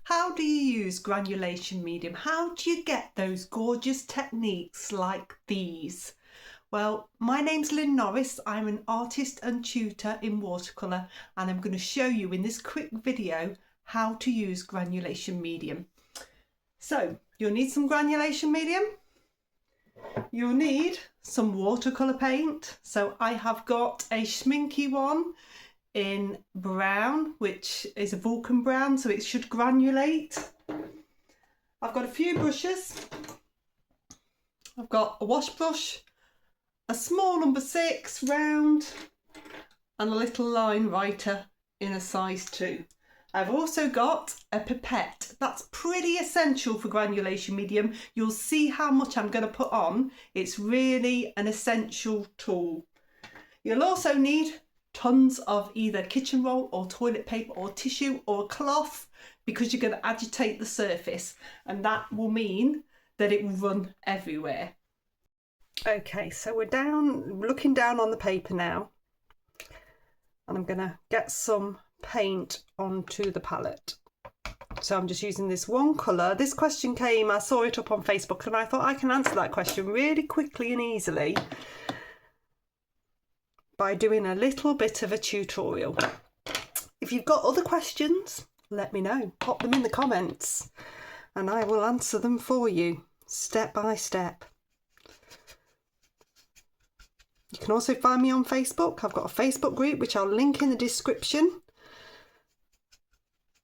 How do you use granulation medium? How do you get those gorgeous techniques like these? Well, my name's Lynn Norris. I'm an artist and tutor in watercolour, and I'm going to show you in this quick video how to use granulation medium. So you'll need some granulation medium. You'll need some watercolour paint. So I have got a schminky one in brown, which is a Vulcan brown, so it should granulate. I've got a few brushes. I've got a wash brush, a small number 6 round, and a little line writer in a size 2. I've also got a pipette. That's pretty essential for granulation medium. You'll see how much I'm going to put on. It's really an essential tool. You'll also need tons of either kitchen roll or toilet paper or tissue or cloth, because you're going to agitate the surface, and that will mean that it will run everywhere. Okay, so we're looking down on the paper now, and I'm going to get some paint onto the palette. So I'm just using this one colour. This question came, I saw it up on Facebook, and I thought I can answer that question really quickly and easily by doing a little bit of a tutorial. If you've got other questions, let me know. Pop them in the comments and I will answer them for you step by step. You can also find me on Facebook. I've got a Facebook group which I'll link in the description,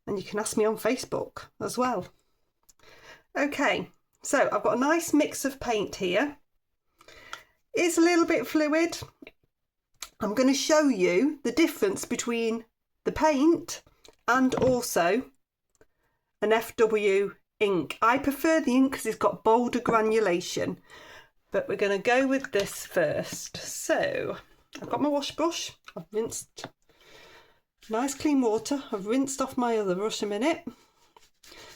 and you can ask me on Facebook as well. Okay, so I've got a nice mix of paint here. It's a little bit fluid. I'm going to show you the difference between the paint and also an FW ink. I prefer the ink because it's got bolder granulation, but we're going to go with this first. So I've got my wash brush. I've rinsed, nice clean water. I've rinsed off my other brush a minute,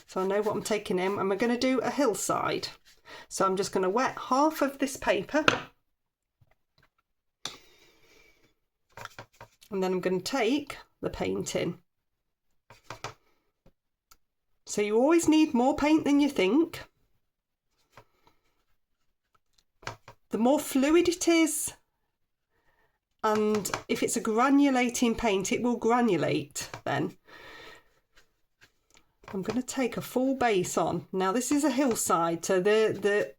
so I know what I'm taking in, and we're going to do a hillside. So I'm just going to wet half of this paper, and then I'm going to take the paint in. So you always need more paint than you think. The more fluid it is, and if it's a granulating paint, it will granulate then. I'm going to take a full base on. Now this is a hillside, so the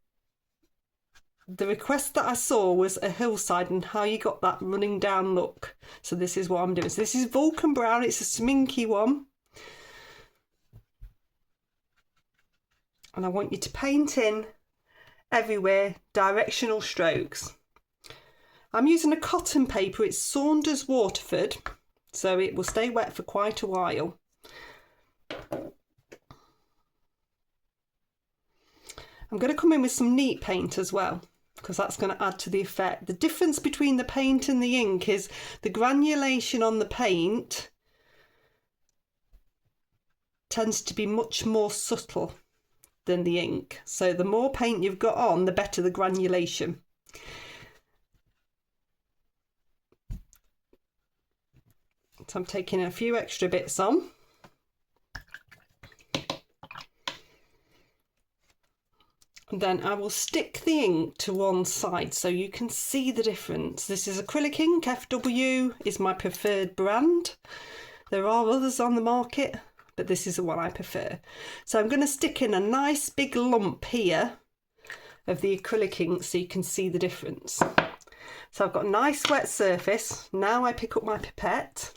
request that I saw was a hillside and how you got that running down look. So this is what I'm doing. So this is Vulcan brown. It's a sminky one. And I want you to paint in everywhere directional strokes. I'm using a cotton paper. It's Saunders Waterford, so it will stay wet for quite a while. I'm going to come in with some neat paint as well, because that's going to add to the effect. The difference between the paint and the ink is the granulation on the paint tends to be much more subtle than the ink. So the more paint you've got on, the better the granulation. So I'm taking a few extra bits on. Then I will stick the ink to one side so you can see the difference. This is acrylic ink. FW is my preferred brand. There are others on the market, but this is the one I prefer. So I'm going to stick in a nice big lump here of the acrylic ink so you can see the difference. So I've got a nice wet surface. Now I pick up my pipette.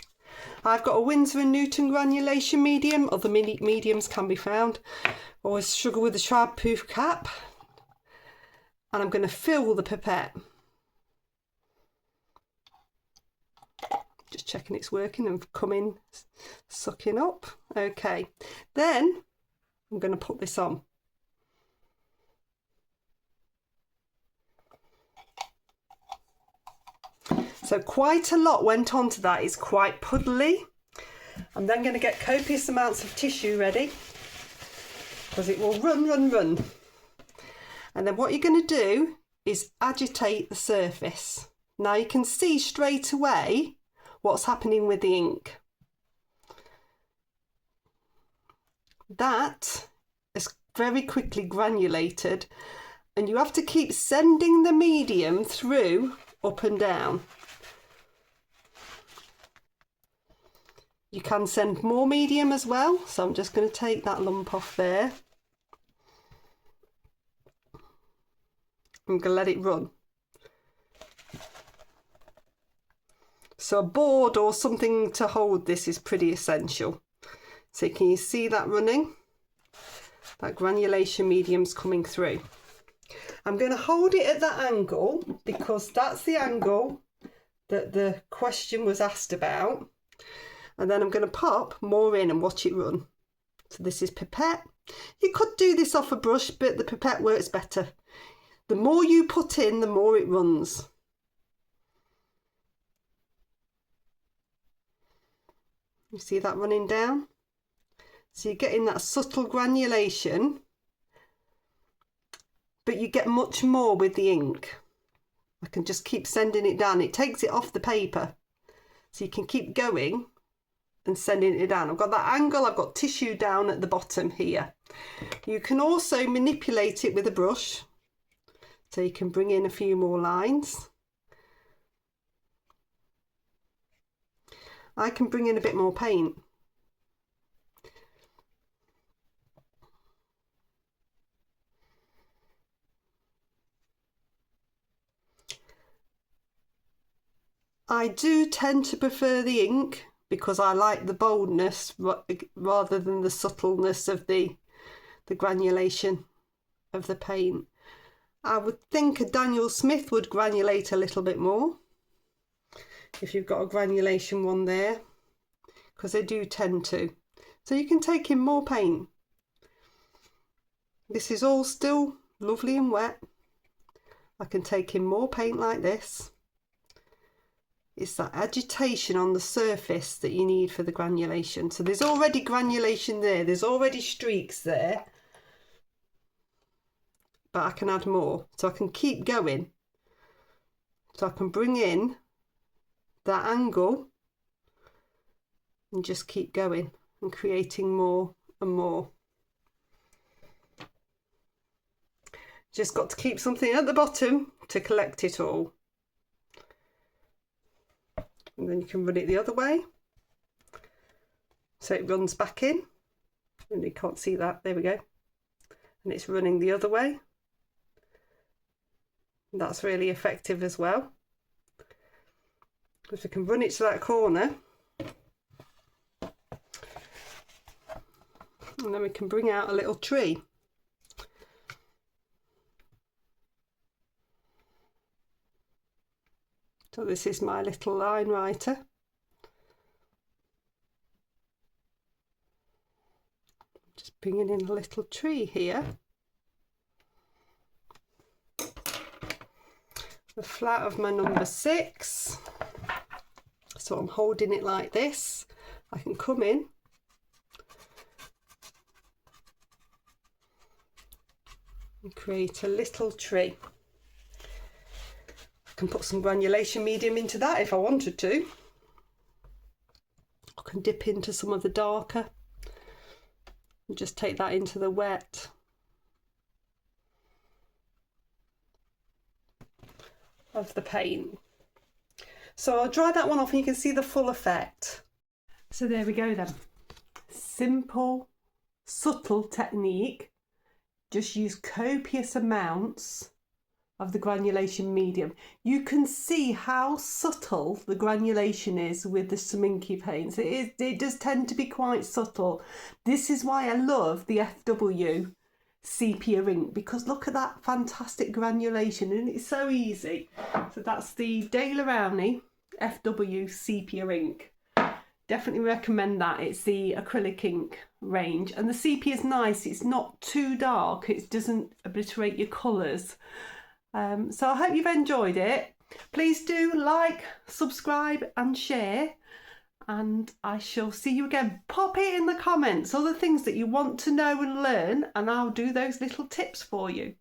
I've got a Winsor & Newton granulation medium. Other mediums can be found. Always struggle with the child-proof cap. And I'm going to fill the pipette. Just checking it's working and coming, sucking up. Okay, then I'm going to put this on. So quite a lot went onto that. It's quite puddly. I'm then going to get copious amounts of tissue ready, because it will run. And then what you're going to do is agitate the surface. Now you can see straight away what's happening with the ink. That is very quickly granulated, and you have to keep sending the medium through up and down. You can send more medium as well, so I'm just going to take that lump off there. I'm going to let it run. So a board or something to hold this is pretty essential. So can you see that running? That granulation medium's coming through. I'm going to hold it at that angle because that's the angle that the question was asked about. And then I'm going to pop more in and watch it run. So this is pipette. You could do this off a brush, but the pipette works better. The more you put in, the more it runs. You see that running down? So you're getting that subtle granulation, but you get much more with the ink. I can just keep sending it down. It takes it off the paper. So you can keep going and sending it down. I've got that angle, I've got tissue down at the bottom here. You can also manipulate it with a brush. So you can bring in a few more lines. I can bring in a bit more paint. I do tend to prefer the ink because I like the boldness rather than the subtleness of the granulation of the paint. I would think a Daniel Smith would granulate a little bit more if you've got a granulation one there, because they do tend to. So you can take in more paint. This is all still lovely and wet. I can take in more paint like this. It's that agitation on the surface that you need for the granulation. So there's already granulation there, there's already streaks there, but I can add more. So I can keep going. So I can bring in that angle and just keep going and creating more and more. Just got to keep something at the bottom to collect it all. And then you can run it the other way. So it runs back in, and you can't see that, there we go. And it's running the other way. And that's really effective as well. Because we can run it to that corner. And then we can bring out a little tree. So this is my little line writer. Just bringing in a little tree here. The flat of my number 6. So I'm holding it like this. I can come in and create a little tree. I can put some granulation medium into that if I wanted to. I can dip into some of the darker and just take that into the wet. Of the paint. So I'll dry that one off and you can see the full effect. So there we go then. Simple, subtle technique. Just use copious amounts of the granulation medium. You can see how subtle the granulation is with the sminky paints. It does tend to be quite subtle. This is why I love the FW sepia ink, because look at that fantastic granulation and it's so easy. So that's the Daler Rowney FW sepia ink. Definitely recommend that. It's the acrylic ink range, and the sepia is nice. It's not too dark, it doesn't obliterate your colours. So I hope you've enjoyed it. Please do like, subscribe and share, and I shall see you again. Pop it in the comments, other things that you want to know and learn, and I'll do those little tips for you.